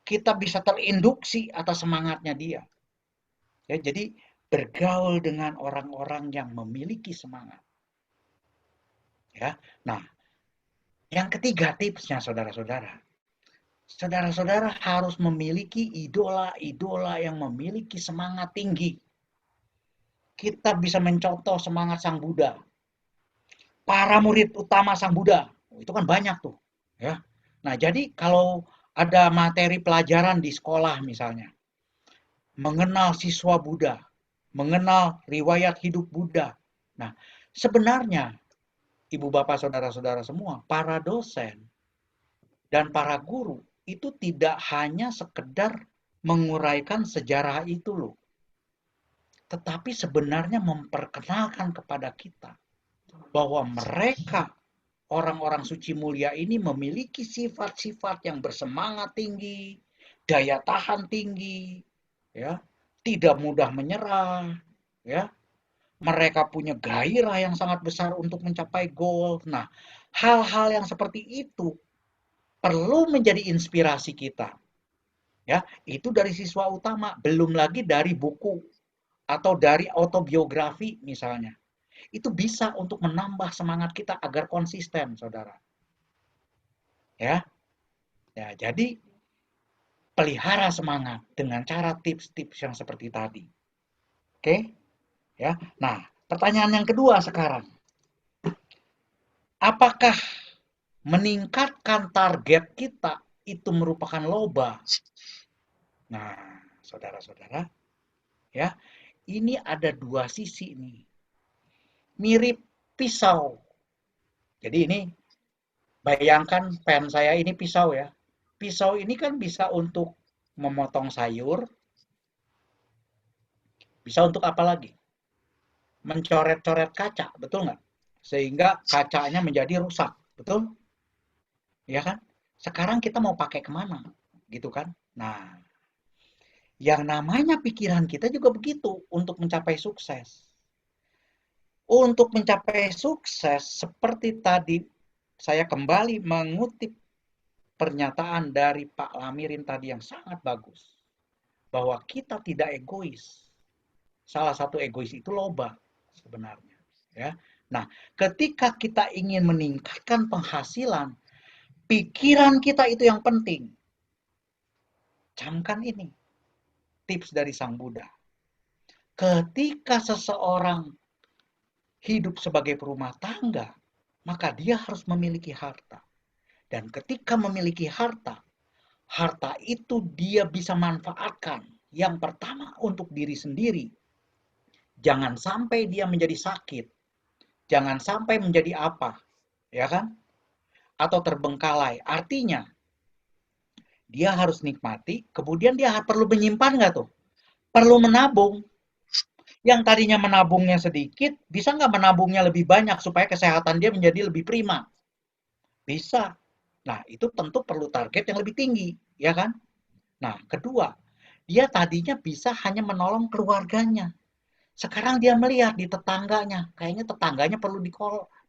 kita bisa terinduksi atas semangatnya dia. Ya, jadi bergaul dengan orang-orang yang memiliki semangat. Ya, nah yang ketiga tipsnya saudara-saudara, saudara-saudara harus memiliki idola-idola yang memiliki semangat tinggi. Kita bisa mencontoh semangat Sang Buddha, para murid utama Sang Buddha, itu kan banyak tuh, ya. Nah, jadi kalau ada materi pelajaran di sekolah misalnya, mengenal siswa Buddha, mengenal riwayat hidup Buddha. Nah, sebenarnya Ibu Bapak Saudara-saudara semua, para dosen dan para guru itu tidak hanya sekedar menguraikan sejarah itu loh, tetapi sebenarnya memperkenalkan kepada kita bahwa mereka orang-orang suci mulia ini memiliki sifat-sifat yang bersemangat tinggi, daya tahan tinggi, ya, tidak mudah menyerah, ya. Mereka punya gairah yang sangat besar untuk mencapai goal. Nah, hal-hal yang seperti itu perlu menjadi inspirasi kita. Ya, itu dari siswa utama, belum lagi dari buku atau dari autobiografi misalnya. Itu bisa untuk menambah semangat kita agar konsisten, Saudara. Ya. Ya, jadi pelihara semangat dengan cara tips-tips yang seperti tadi. Oke? Ya. Nah, pertanyaan yang kedua sekarang. Apakah meningkatkan target kita itu merupakan loba? Nah, saudara-saudara, ya, ini ada dua sisi nih. Mirip pisau. Jadi ini bayangkan pen saya ini pisau ya. Pisau ini kan bisa untuk memotong sayur, bisa untuk apa lagi? Mencoret-coret kaca, betul nggak? Sehingga kacanya menjadi rusak, betul? Ya kan? Sekarang kita mau pakai kemana? Gitu kan? Nah, yang namanya pikiran kita juga begitu untuk mencapai sukses. Untuk mencapai sukses, seperti tadi saya kembali mengutip pernyataan dari Pak Lamirin tadi yang sangat bagus. Bahwa kita tidak egois. Salah satu egois itu loba sebenarnya. Ya. Nah, ketika kita ingin meningkatkan penghasilan, pikiran kita itu yang penting. Camkan ini tips dari Sang Buddha. Ketika seseorang hidup sebagai perumah tangga, maka dia harus memiliki harta. Dan ketika memiliki harta, harta itu dia bisa manfaatkan. Yang pertama untuk diri sendiri. Jangan sampai dia menjadi sakit. Jangan sampai menjadi apa, ya kan? Atau terbengkalai. Artinya, dia harus nikmati, kemudian dia perlu menyimpan nggak tuh? Perlu menabung. Yang tadinya menabungnya sedikit, bisa nggak menabungnya lebih banyak supaya kesehatan dia menjadi lebih prima? Bisa. Nah, itu tentu perlu target yang lebih tinggi, ya kan? Nah, kedua, dia tadinya bisa hanya menolong keluarganya. Sekarang dia melihat di tetangganya, kayaknya tetangganya perlu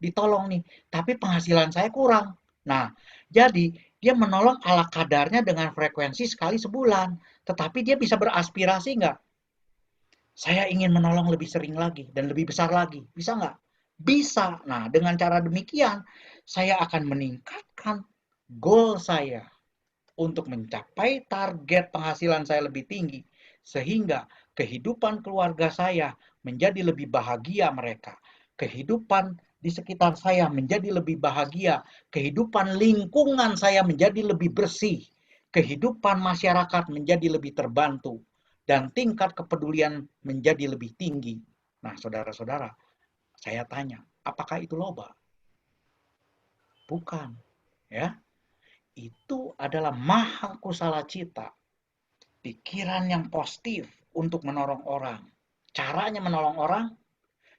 ditolong nih, tapi penghasilan saya kurang. Nah, jadi dia menolong ala kadarnya dengan frekuensi sekali sebulan, tetapi dia bisa beraspirasi nggak? Saya ingin menolong lebih sering lagi dan lebih besar lagi, bisa nggak? Bisa. Nah, dengan cara demikian, saya akan meningkatkan goal saya untuk mencapai target penghasilan saya lebih tinggi, sehingga kehidupan keluarga saya menjadi lebih bahagia mereka. Kehidupan di sekitar saya menjadi lebih bahagia. Kehidupan lingkungan saya menjadi lebih bersih. Kehidupan masyarakat menjadi lebih terbantu. Dan tingkat kepedulian menjadi lebih tinggi. Nah, saudara-saudara, saya tanya, apakah itu loba? Bukan. Ya, itu adalah maha kusala cita. Pikiran yang positif untuk menolong orang. Caranya menolong orang,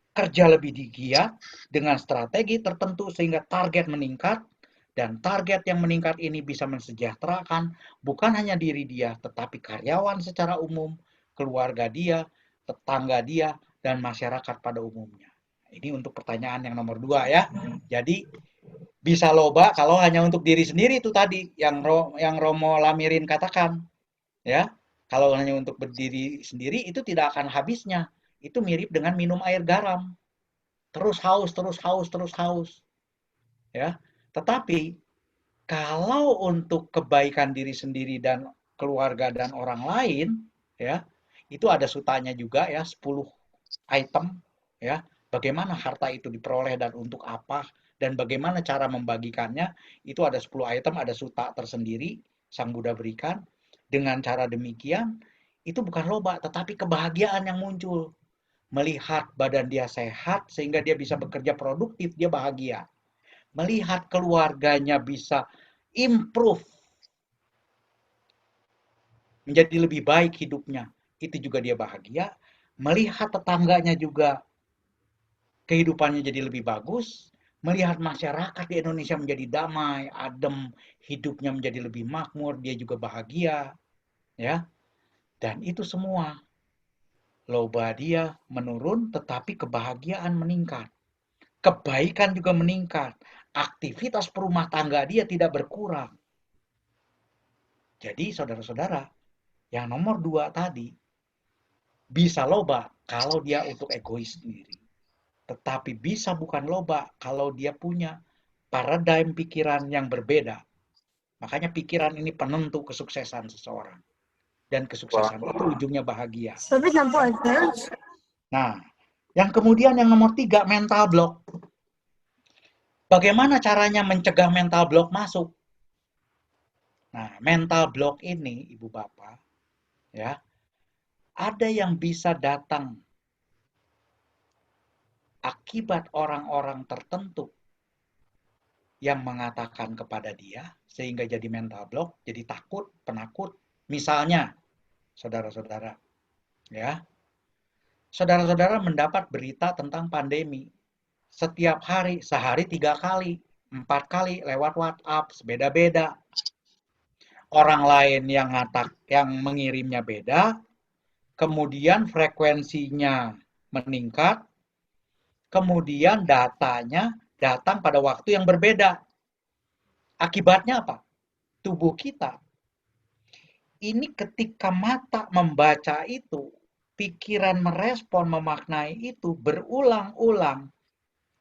kerja lebih giat dengan strategi tertentu sehingga target meningkat, dan target yang meningkat ini bisa mensejahterakan bukan hanya diri dia, tetapi karyawan secara umum, keluarga dia, tetangga dia, dan masyarakat pada umumnya. Ini untuk pertanyaan yang nomor 2 ya. Jadi bisa loba kalau hanya untuk diri sendiri itu tadi yang Romo Lamirin katakan ya. Kalau hanya untuk berdiri sendiri itu tidak akan habisnya. Itu mirip dengan minum air garam. Terus haus, terus haus, terus haus. Ya. Tetapi kalau untuk kebaikan diri sendiri dan keluarga dan orang lain, ya, itu ada sutanya juga ya, 10 item, ya. Bagaimana harta itu diperoleh dan untuk apa dan bagaimana cara membagikannya, itu ada 10 item, ada suta tersendiri Sang Buddha berikan. Dengan cara demikian, itu bukan loba, tetapi kebahagiaan yang muncul. Melihat badan dia sehat sehingga dia bisa bekerja produktif, dia bahagia. Melihat keluarganya bisa improve menjadi lebih baik hidupnya, itu juga dia bahagia. Melihat tetangganya juga kehidupannya jadi lebih bagus, melihat masyarakat di Indonesia menjadi damai, adem, hidupnya menjadi lebih makmur, dia juga bahagia, ya. Dan itu semua loba dia menurun tetapi kebahagiaan meningkat. Kebaikan juga meningkat. Aktivitas perumah tangga dia tidak berkurang. Jadi saudara-saudara, yang nomor 2 tadi bisa loba kalau dia untuk egois sendiri. Tetapi bisa bukan loba kalau dia punya paradigm pikiran yang berbeda. Makanya pikiran ini penentu kesuksesan seseorang. Dan kesuksesan itu ujungnya bahagia. Sabi lang po, Ya. Edwards. Nah, yang kemudian yang nomor 3, mental block. Bagaimana caranya mencegah mental block masuk? Nah, mental block ini, Ibu Bapak, ya, ada yang bisa datang akibat orang-orang tertentu yang mengatakan kepada dia sehingga jadi mental block, jadi takut, penakut. Misalnya, saudara-saudara, ya, saudara-saudara mendapat berita tentang pandemi. Setiap hari, sehari 3 kali, 4 kali lewat WhatsApp, beda-beda. Orang lain yang mengirimnya beda, kemudian frekuensinya meningkat, kemudian datanya datang pada waktu yang berbeda. Akibatnya apa? Tubuh kita ini ketika mata membaca itu, pikiran merespon, memaknai itu berulang-ulang,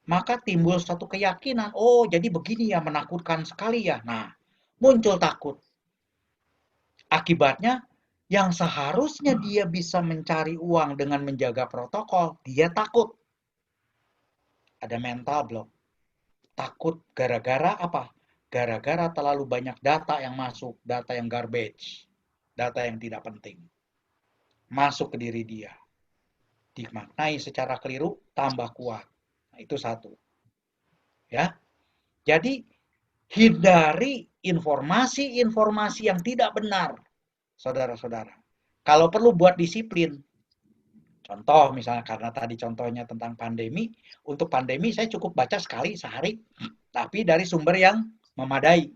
maka timbul satu keyakinan, oh jadi begini ya, menakutkan sekali ya. Nah, muncul takut. Akibatnya, yang seharusnya dia bisa mencari uang dengan menjaga protokol, dia takut. Ada mental block. Takut gara-gara apa? Gara-gara terlalu banyak data yang masuk, data yang garbage, data yang tidak penting. Masuk ke diri dia. Dimaknai secara keliru, tambah kuat. Nah, itu satu. Ya. Jadi hindari informasi-informasi yang tidak benar, saudara-saudara. Kalau perlu buat disiplin. Contoh misalnya karena tadi contohnya tentang pandemi, untuk pandemi saya cukup baca sekali sehari, tapi dari sumber yang memadai.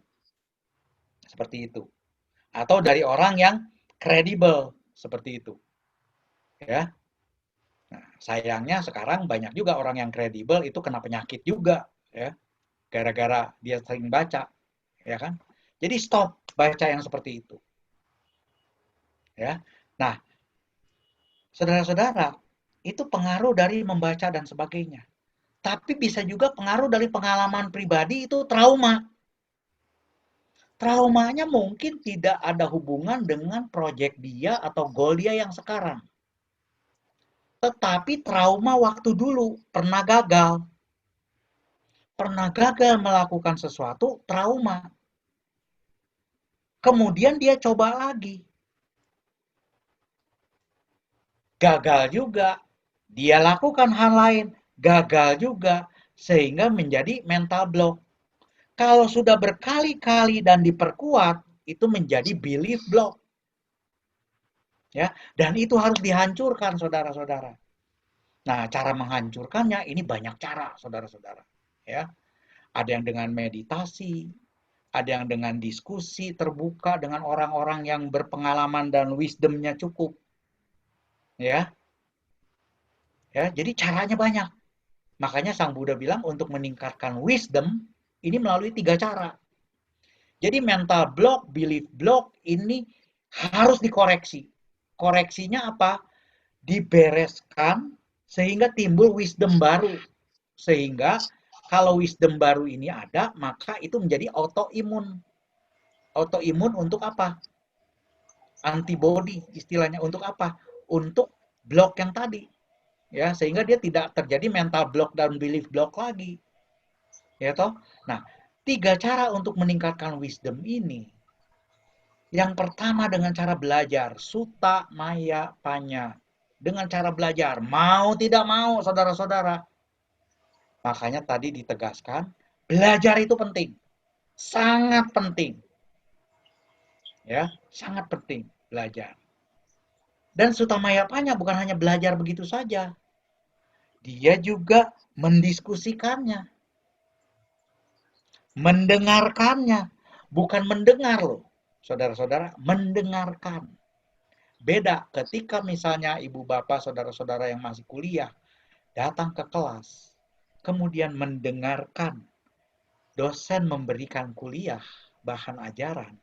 Seperti itu. Atau dari orang yang kredibel, seperti itu. Ya. Nah, sayangnya sekarang banyak juga orang yang kredibel itu kena penyakit juga, ya, gara-gara dia sering baca, ya kan? Jadi stop baca yang seperti itu, ya. Nah, saudara-saudara, itu pengaruh dari membaca dan sebagainya. Tapi bisa juga pengaruh dari pengalaman pribadi itu trauma. Traumanya mungkin tidak ada hubungan dengan proyek dia atau goal dia yang sekarang. Tetapi trauma waktu dulu pernah gagal. Pernah gagal melakukan sesuatu, trauma. Kemudian dia coba lagi. Gagal juga. Dia lakukan hal lain, gagal juga. Sehingga menjadi mental block. Kalau sudah berkali-kali dan diperkuat, itu menjadi belief block. Ya, dan itu harus dihancurkan, saudara-saudara. Nah, cara menghancurkannya ini banyak cara, saudara-saudara. Ya, ada yang dengan meditasi, ada yang dengan diskusi terbuka dengan orang-orang yang berpengalaman dan wisdomnya cukup. Ya, ya, jadi caranya banyak. Makanya Sang Buddha bilang untuk meningkatkan wisdom, ini melalui 3 cara. Jadi mental block, belief block ini harus dikoreksi. Koreksinya apa? Dibereskan sehingga timbul wisdom baru. Sehingga kalau wisdom baru ini ada, maka itu menjadi autoimun. Autoimun untuk apa? Antibody istilahnya untuk apa? Untuk blok yang tadi. Ya, sehingga dia tidak terjadi mental block dan belief block lagi. Ya toh? Nah, 3 cara untuk meningkatkan wisdom ini. Yang pertama dengan cara belajar, suta maya panya. Dengan cara belajar, mau tidak mau saudara-saudara. Makanya tadi ditegaskan, belajar itu penting. Sangat penting. Ya, sangat penting belajar. Dan suta maya panya bukan hanya belajar begitu saja. Dia juga mendiskusikannya, mendengarkannya, bukan mendengar loh, saudara-saudara, mendengarkan. Beda ketika misalnya ibu bapak, saudara-saudara yang masih kuliah, datang ke kelas, kemudian mendengarkan dosen memberikan kuliah, bahan ajaran.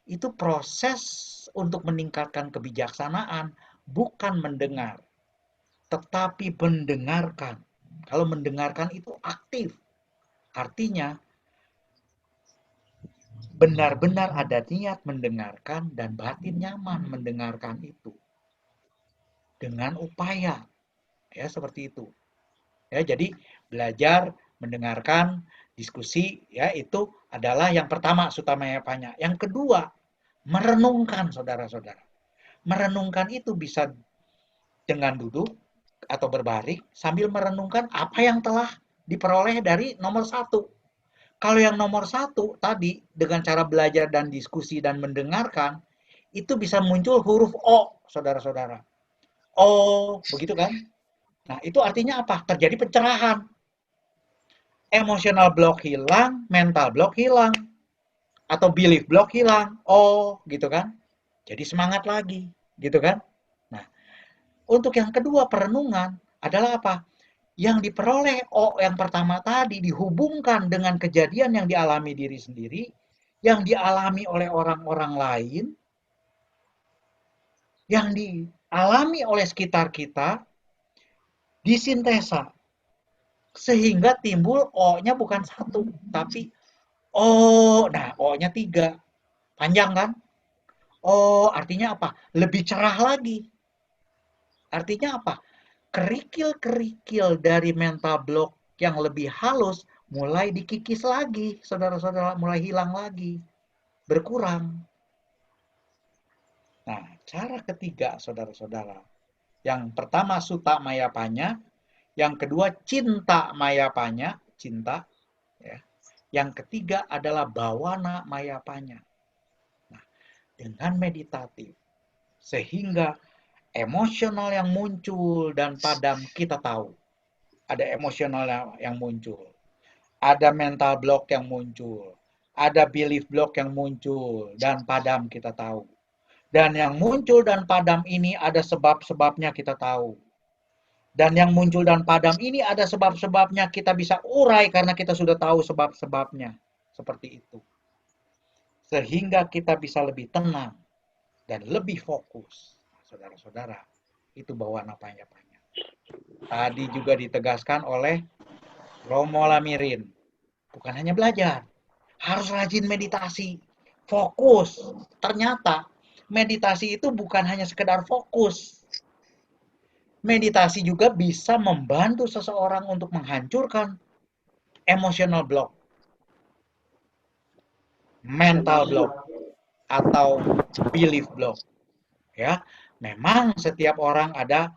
Itu proses untuk meningkatkan kebijaksanaan, bukan mendengar, tetapi mendengarkan. Kalau mendengarkan itu aktif, artinya benar-benar ada niat mendengarkan dan batin nyaman mendengarkan itu dengan upaya, ya seperti itu. Ya, jadi belajar mendengarkan diskusi ya itu adalah yang pertama sutamanya. Yang kedua, merenungkan saudara-saudara. Merenungkan itu bisa dengan duduk atau berbaring sambil merenungkan apa yang telah diperoleh dari nomor satu. Kalau yang nomor satu tadi dengan cara belajar dan diskusi dan mendengarkan, itu bisa muncul huruf O, saudara-saudara. O, begitu kan? Nah, itu artinya apa? Terjadi pencerahan. Emotional block hilang, mental block hilang, atau belief block hilang. Oh, gitu kan? Jadi semangat lagi, gitu kan? Nah, untuk yang kedua perenungan adalah apa? Yang diperoleh yang pertama tadi dihubungkan dengan kejadian yang dialami diri sendiri, yang dialami oleh orang-orang lain, yang dialami oleh sekitar kita, disintesa. Sehingga timbul O-nya bukan satu, tapi O, nah O-nya tiga. Panjang kan? Oh, artinya apa? Lebih cerah lagi. Artinya apa? Kerikil-kerikil dari mental block yang lebih halus mulai dikikis lagi, saudara-saudara, mulai hilang lagi, berkurang. Nah, cara ketiga, saudara-saudara, yang pertama suta mayapanya, yang kedua cinta mayapanya, cinta, ya. Yang ketiga adalah bawana mayapanya. Nah, dengan meditatif, sehingga emosional yang muncul dan padam kita tahu. Ada emosional yang muncul. Ada mental block yang muncul. Ada belief block yang muncul dan padam kita tahu. Dan yang muncul dan padam ini ada sebab-sebabnya kita tahu. Dan yang muncul dan padam ini ada sebab-sebabnya kita bisa urai karena kita sudah tahu sebab-sebabnya. Seperti itu. Sehingga kita bisa lebih tenang dan lebih fokus. Saudara-saudara, itu bawaan apanya. Tadi juga ditegaskan oleh Romo Lamirin. Bukan hanya belajar, harus rajin meditasi, fokus. Ternyata meditasi itu bukan hanya sekedar fokus. Meditasi juga bisa membantu seseorang untuk menghancurkan emotional block, mental block, atau belief block. Ya, memang setiap orang ada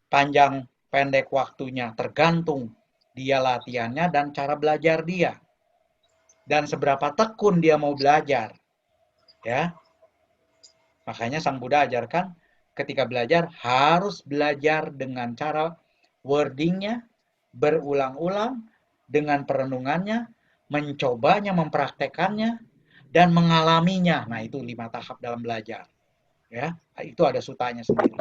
panjang pendek waktunya, tergantung dia latihannya dan cara belajar dia. Dan seberapa tekun dia mau belajar. Ya. Makanya Sang Buddha ajarkan ketika belajar harus belajar dengan cara wordingnya, berulang-ulang, dengan perenungannya, mencobanya, mempraktekannya, dan mengalaminya. Nah, itu 5 tahap dalam belajar. Ya, itu ada sutanya sendiri.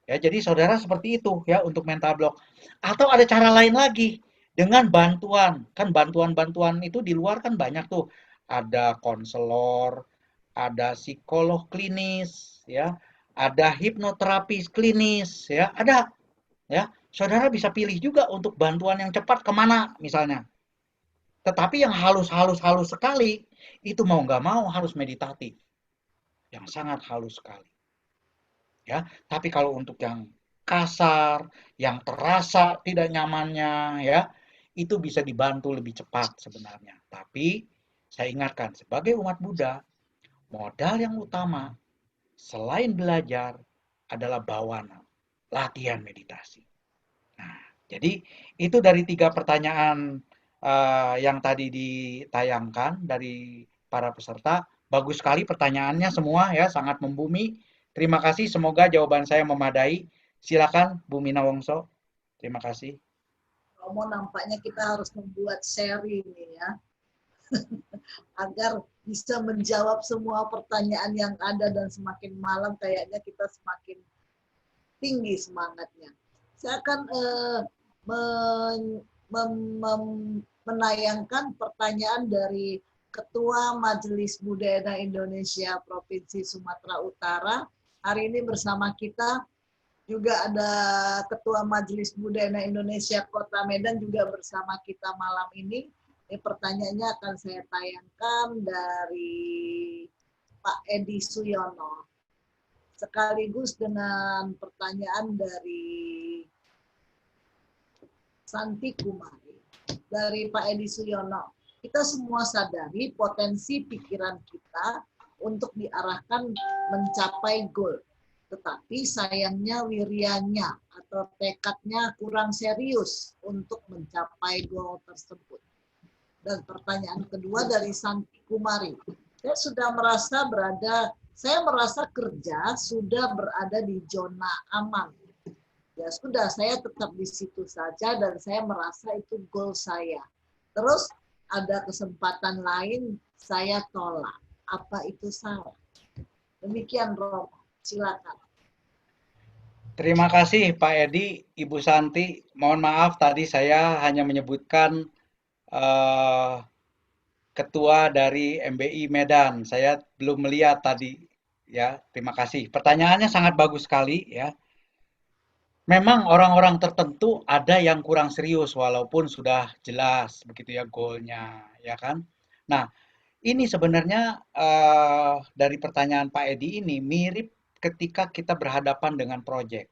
Ya, jadi saudara seperti itu ya untuk mental block. Atau ada cara lain lagi. Dengan bantuan, kan bantuan-bantuan itu di luar kan banyak tuh. Ada konselor, ada psikolog klinis, ya, ada hipnoterapi klinis, ya, ada, ya. Saudara bisa pilih juga untuk bantuan yang cepat kemana misalnya. Tetapi yang halus-halus sekali, itu mau nggak mau harus meditatif, yang sangat halus sekali. Ya, tapi kalau untuk yang kasar, yang terasa tidak nyamannya, ya, itu bisa dibantu lebih cepat sebenarnya. Tapi saya ingatkan, sebagai umat Buddha, modal yang utama selain belajar adalah bawana, latihan meditasi. Nah, jadi itu dari 3 pertanyaan yang tadi ditayangkan dari para peserta. Bagus sekali pertanyaannya semua ya, sangat membumi. Terima kasih, semoga jawaban saya memadai. Silakan Bu Mina Wongso. Terima kasih. Romo, nampaknya kita harus membuat seri nih ya, agar bisa menjawab semua pertanyaan yang ada, dan semakin malam kayaknya kita semakin tinggi semangatnya. Saya akan menayangkan pertanyaan dari Ketua Majelis Budaya Indonesia Provinsi Sumatera Utara. Hari ini bersama kita juga ada Ketua Majelis Budaya Indonesia Kota Medan juga bersama kita malam ini. Pertanyaannya akan saya tayangkan dari Pak Edi Suyono, sekaligus dengan pertanyaan dari Santi Kumari. Dari Pak Edi Suyono, kita semua sadari potensi pikiran kita untuk diarahkan mencapai goal. Tetapi sayangnya wiryanya atau tekadnya kurang serius untuk mencapai goal tersebut. Dan pertanyaan kedua dari Santi Kumari, saya merasa kerja sudah berada di zona aman. Ya sudah, saya tetap di situ saja dan saya merasa itu goal saya. Terus ada kesempatan lain, saya tolak. Apa itu salah? Demikian, Romo. Silakan. Terima kasih Pak Edi, Ibu Santi. Mohon maaf tadi saya hanya menyebutkan eh, ketua dari MBI Medan. Saya belum melihat tadi. Ya, terima kasih. Pertanyaannya sangat bagus sekali ya. Memang orang-orang tertentu ada yang kurang serius walaupun sudah jelas begitu ya goalnya, ya kan? Nah, ini sebenarnya dari pertanyaan Pak Edi ini mirip ketika kita berhadapan dengan proyek.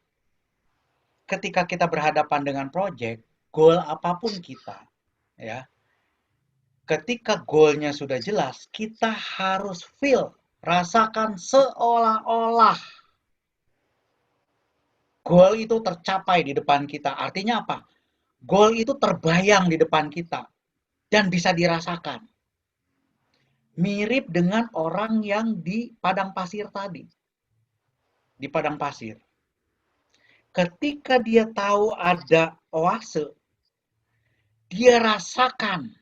Ketika kita berhadapan dengan proyek, goal apapun kita, ya, ketika goalnya sudah jelas, kita harus feel, rasakan seolah-olah goal itu tercapai di depan kita. Artinya apa? Goal itu terbayang di depan kita dan bisa dirasakan. Mirip dengan orang yang di padang pasir tadi. Di padang pasir. Ketika dia tahu ada oase, dia rasakan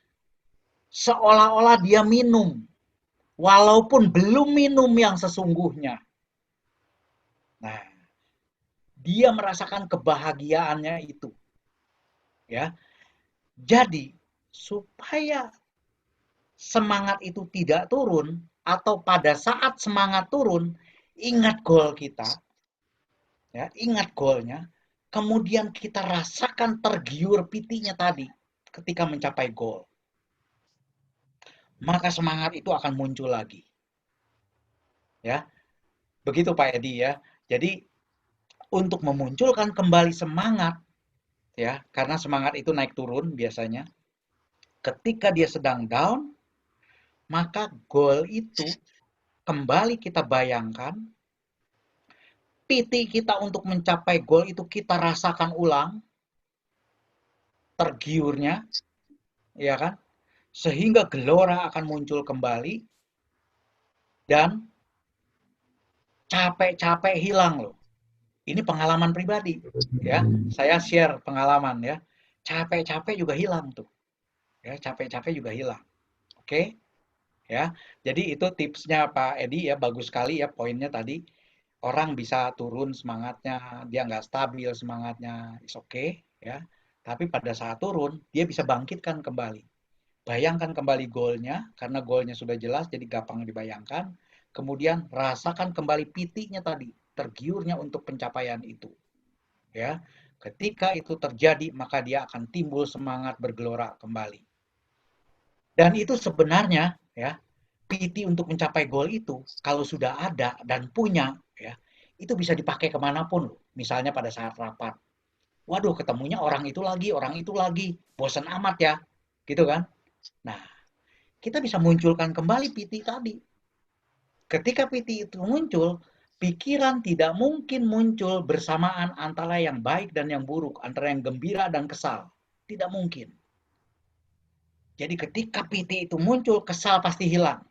seolah-olah dia minum, walaupun belum minum yang sesungguhnya. Nah, dia merasakan kebahagiaannya itu. Ya. Jadi, supaya semangat itu tidak turun, atau pada saat semangat turun, ingat goal kita, ya, ingat goalnya, kemudian kita rasakan tergiur pitinya tadi ketika mencapai goal. Maka semangat itu akan muncul lagi. Ya, begitu Pak Edi ya. Jadi untuk memunculkan kembali semangat, ya, karena semangat itu naik turun biasanya. Ketika dia sedang down, maka goal itu kembali kita bayangkan, titik kita untuk mencapai goal itu kita rasakan ulang, tergiurnya, ya kan? Sehingga gelora akan muncul kembali dan capek-capek hilang loh. Ini pengalaman pribadi, ya. Saya share pengalaman ya. Capek-capek juga hilang tuh. Ya, capek-capek juga hilang. Oke? Ya. Jadi itu tipsnya Pak Edi ya, bagus sekali ya poinnya tadi. Orang bisa turun semangatnya, dia nggak stabil semangatnya, is okay ya. Tapi pada saat turun, dia bisa bangkitkan kembali. Bayangkan kembali golnya, karena golnya sudah jelas, jadi gampang dibayangkan. Kemudian rasakan kembali pitinya tadi, tergiurnya untuk pencapaian itu. Ya, ketika itu terjadi, maka dia akan timbul semangat bergelora kembali. Dan itu sebenarnya, ya, PT untuk mencapai goal itu, kalau sudah ada dan punya, ya, itu bisa dipakai kemanapun. Misalnya pada saat rapat, waduh ketemunya orang itu lagi, bosan amat ya, gitu kan. Nah, kita bisa munculkan kembali PT tadi. Ketika PT itu muncul, pikiran tidak mungkin muncul bersamaan antara yang baik dan yang buruk, antara yang gembira dan kesal. Tidak mungkin. Jadi ketika PT itu muncul, kesal pasti hilang.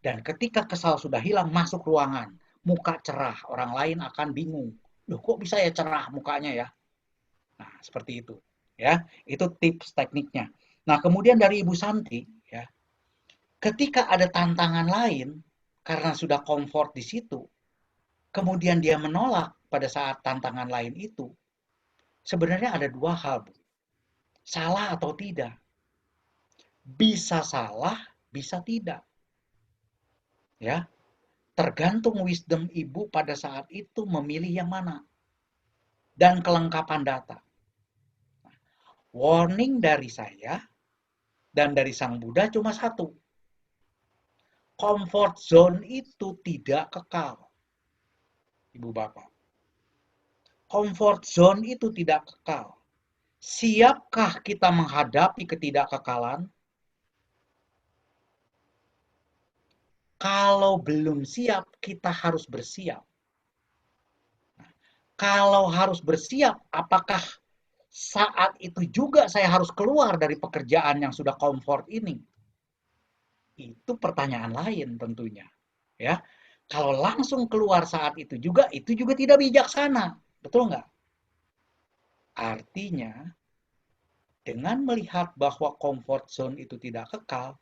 Dan ketika kesal sudah hilang, masuk ruangan. Muka cerah, orang lain akan bingung. Loh kok bisa ya cerah mukanya ya? Nah, seperti itu. Ya, itu tips tekniknya. Nah, kemudian dari Ibu Santi, ya, ketika ada tantangan lain, karena sudah comfort di situ, kemudian dia menolak pada saat tantangan lain itu, sebenarnya ada dua hal, Bu. Salah atau tidak. Bisa salah, bisa tidak. Ya, tergantung wisdom ibu pada saat itu memilih yang mana. Dan kelengkapan data. Warning dari saya dan dari Sang Buddha cuma satu. Comfort zone itu tidak kekal. Ibu Bapak. Comfort zone itu tidak kekal. Siapkah kita menghadapi ketidakkekalan? Kalau belum siap, kita harus bersiap. Kalau harus bersiap, apakah saat itu juga saya harus keluar dari pekerjaan yang sudah comfort ini? Itu pertanyaan lain tentunya. Ya, kalau langsung keluar saat itu juga tidak bijaksana. Betul nggak? Artinya, dengan melihat bahwa comfort zone itu tidak kekal,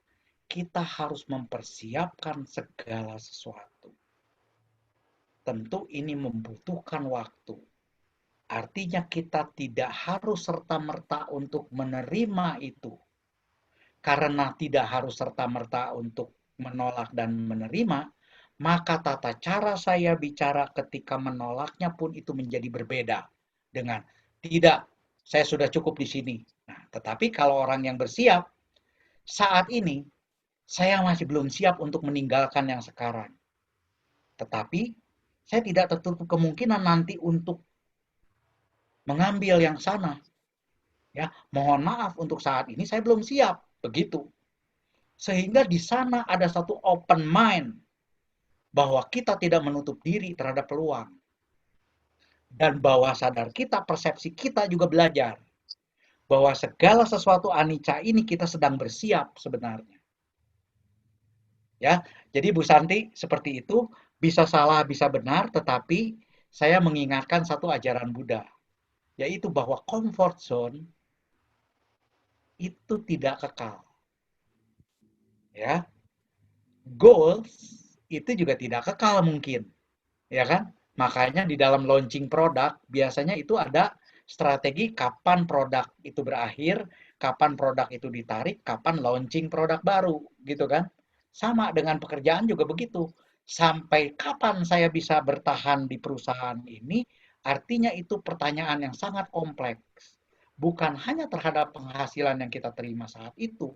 kita harus mempersiapkan segala sesuatu. Tentu ini membutuhkan waktu. Artinya kita tidak harus serta-merta untuk menerima itu. Karena tidak harus serta-merta untuk menolak dan menerima, maka tata cara saya bicara ketika menolaknya pun itu menjadi berbeda dengan tidak, saya sudah cukup di sini. Nah, tetapi kalau orang yang bersiap, saat ini saya masih belum siap untuk meninggalkan yang sekarang. Tetapi saya tidak tertutup kemungkinan nanti untuk mengambil yang sana. Ya, mohon maaf untuk saat ini saya belum siap. Begitu. Sehingga di sana ada satu open mind bahwa kita tidak menutup diri terhadap peluang. Dan bawah sadar kita, persepsi kita juga belajar bahwa segala sesuatu anicca ini kita sedang bersiap sebenarnya. Ya, jadi Bu Santi seperti itu, bisa salah, bisa benar, tetapi saya mengingatkan satu ajaran Buddha, yaitu bahwa comfort zone itu tidak kekal. Ya, goals itu juga tidak kekal mungkin, ya kan? Makanya di dalam launching produk biasanya itu ada strategi kapan produk itu berakhir, kapan produk itu ditarik, kapan launching produk baru, gitu kan? Sama dengan pekerjaan juga begitu. Sampai kapan saya bisa bertahan di perusahaan ini? Artinya itu pertanyaan yang sangat kompleks. Bukan hanya terhadap penghasilan yang kita terima saat itu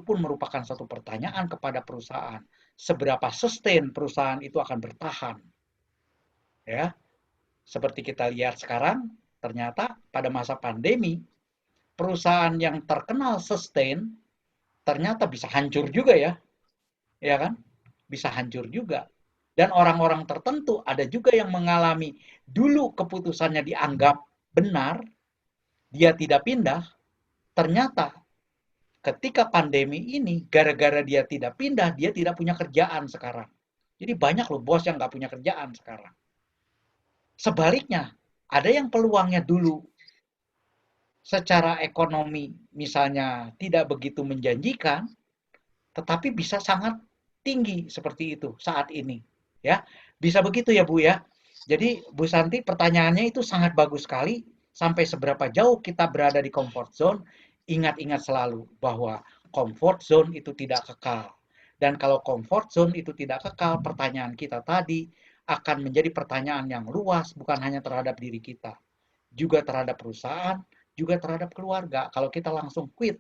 pun merupakan satu pertanyaan kepada perusahaan. Seberapa sustain perusahaan itu akan bertahan? Ya, seperti kita lihat sekarang, ternyata pada masa pandemi, perusahaan yang terkenal sustain ternyata bisa hancur juga ya kan? Bisa hancur juga. Dan orang-orang tertentu ada juga yang mengalami dulu keputusannya dianggap benar, dia tidak pindah, ternyata ketika pandemi ini, gara-gara dia tidak pindah, dia tidak punya kerjaan sekarang. Jadi banyak loh bos yang nggak punya kerjaan sekarang. Sebaliknya, ada yang peluangnya dulu secara ekonomi misalnya tidak begitu menjanjikan, tetapi bisa sangat tinggi seperti itu saat ini. Ya, bisa begitu ya Bu ya. Jadi Bu Santi pertanyaannya itu sangat bagus sekali. sampai seberapa jauh kita berada di comfort zone, ingat-ingat selalu bahwa comfort zone itu tidak kekal. Dan kalau comfort zone itu tidak kekal, pertanyaan kita tadi akan menjadi pertanyaan yang luas, bukan hanya terhadap diri kita, juga terhadap perusahaan, juga terhadap keluarga. Kalau kita langsung quit,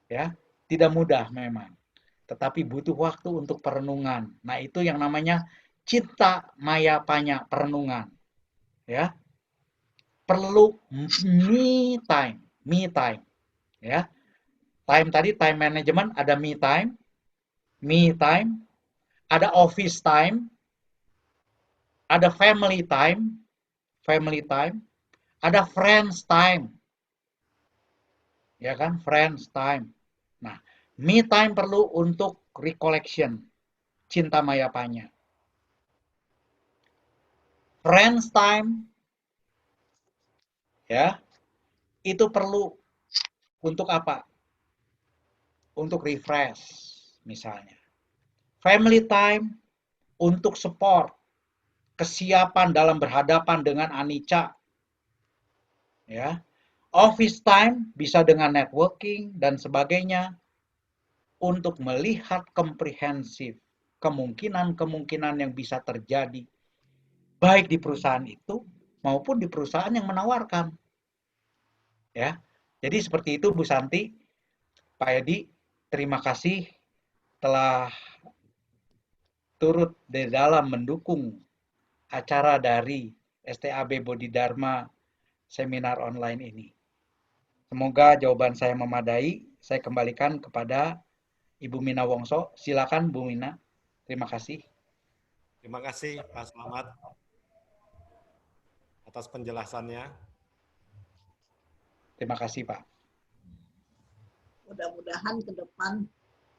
ya, tidak mudah memang. Tetapi butuh waktu untuk perenungan. Nah, itu yang namanya cinta maya panya perenungan, ya. Perlu me time, ya. Time tadi time management ada me time, ada office time, ada family time, ada friends time, ya kan, friends time. Nah, me time perlu untuk recollection, cinta mayapanya. Friends time, ya, itu perlu untuk apa? Untuk refresh, misalnya. Family time untuk support, kesiapan dalam berhadapan dengan anicca, ya. Office time bisa dengan networking dan sebagainya untuk melihat komprehensif kemungkinan-kemungkinan yang bisa terjadi baik di perusahaan itu maupun di perusahaan yang menawarkan, ya. Jadi seperti itu Bu Santi, Pak Edi, terima kasih telah turut di dalam mendukung acara dari STAB Bodhidharma seminar online ini. Semoga jawaban saya memadai. Saya kembalikan kepada Ibu Mina Wongso. Silakan Bu Mina. Terima kasih. Terima kasih Pak Slamet atas penjelasannya. Terima kasih Pak. Mudah-mudahan ke depan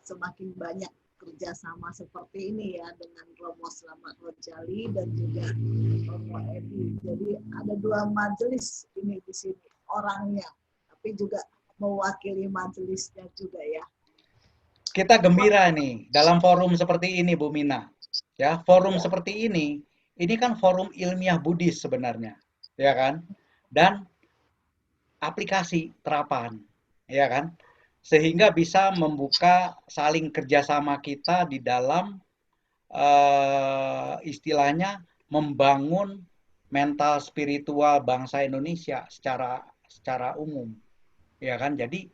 semakin banyak kerjasama seperti ini ya dengan Romo Slamet Rojali dan juga Romo Edi. Jadi ada dua majelis ini di sini orangnya, tapi juga mewakili majelisnya juga ya. Kita gembira nih dalam forum seperti ini Bu Mina. Ya, forum seperti ini kan forum ilmiah Buddhis sebenarnya, ya kan? Dan aplikasi terapan, ya kan? Sehingga bisa membuka saling kerjasama kita di dalam istilahnya membangun mental spiritual bangsa Indonesia secara umum, ya kan? Jadi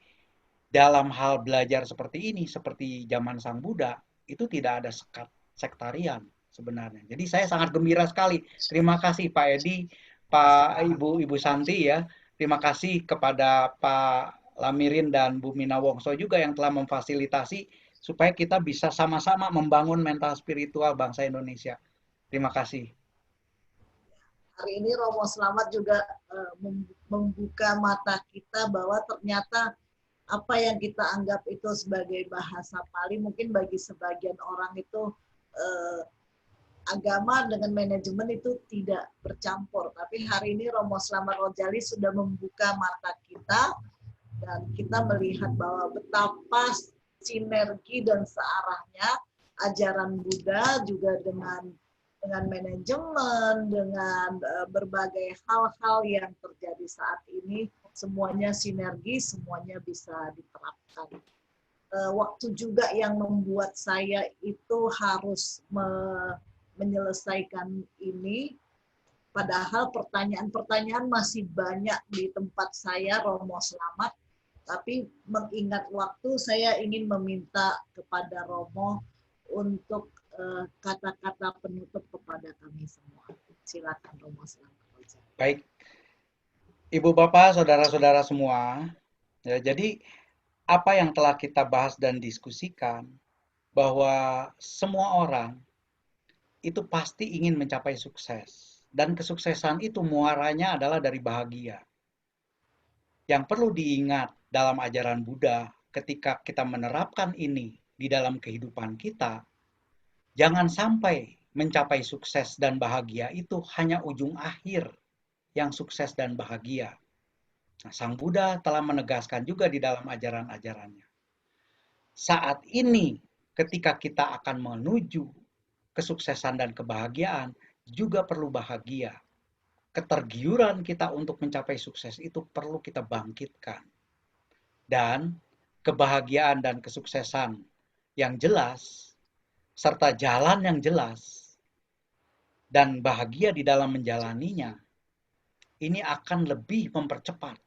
dalam hal belajar seperti ini, seperti zaman Sang Buddha, itu tidak ada sekat sektarian sebenarnya. Jadi saya sangat gembira sekali. Terima kasih Pak Edi, Ibu Santi ya. Terima kasih kepada Pak Lamirin dan Bu Mina Wongso juga yang telah memfasilitasi supaya kita bisa sama-sama membangun mental spiritual bangsa Indonesia. Terima kasih. Hari ini Romo Slamet juga membuka mata kita bahwa ternyata apa yang kita anggap itu sebagai bahasa Pali mungkin bagi sebagian orang itu agama dengan manajemen itu tidak bercampur. Tapi hari ini Romo Slamet Rojali sudah membuka mata kita dan kita melihat bahwa betapa sinergi dan searahnya ajaran Buddha juga dengan manajemen, dengan berbagai hal-hal yang terjadi saat ini, semuanya sinergi, semuanya bisa diterapkan. Waktu juga yang membuat saya itu harus menyelesaikan ini, padahal pertanyaan-pertanyaan masih banyak di tempat saya, Romo Slamet, tapi mengingat waktu, saya ingin meminta kepada Romo untuk kata-kata penutup kepada kami semua. Silakan Romo Slamet. Baik, Ibu Bapak, saudara-saudara semua, ya, jadi apa yang telah kita bahas dan diskusikan, bahwa semua orang itu pasti ingin mencapai sukses. Dan kesuksesan itu muaranya adalah dari bahagia. Yang perlu diingat dalam ajaran Buddha, ketika kita menerapkan ini di dalam kehidupan kita, jangan sampai mencapai sukses dan bahagia itu hanya ujung akhir yang sukses dan bahagia. Nah, Sang Buddha telah menegaskan juga di dalam ajaran-ajarannya. Saat ini, ketika kita akan menuju kesuksesan dan kebahagiaan, juga perlu bahagia. ketergiuran kita untuk mencapai sukses itu perlu kita bangkitkan. Dan kebahagiaan dan kesuksesan yang jelas, serta jalan yang jelas, dan bahagia di dalam menjalaninya, ini akan lebih mempercepat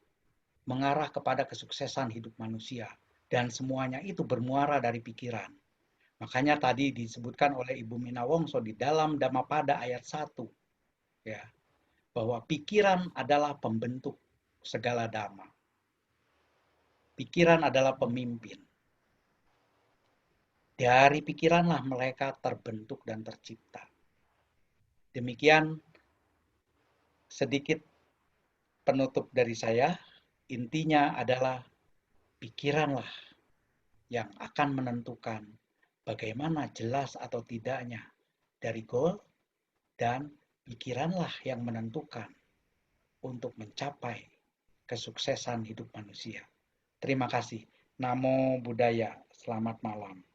mengarah kepada kesuksesan hidup manusia. Dan semuanya itu bermuara dari pikiran. Makanya tadi disebutkan oleh Ibu Mina Wongso di dalam Dhammapada ayat 1, ya, bahwa pikiran adalah pembentuk segala dhamma. Pikiran adalah pemimpin. Dari pikiranlah mereka terbentuk dan tercipta. Demikian sedikit penutup dari saya. Intinya adalah pikiranlah yang akan menentukan bagaimana jelas atau tidaknya dari goal, dan pikiranlah yang menentukan untuk mencapai kesuksesan hidup manusia. Terima kasih. Namo Buddhaya. Selamat malam.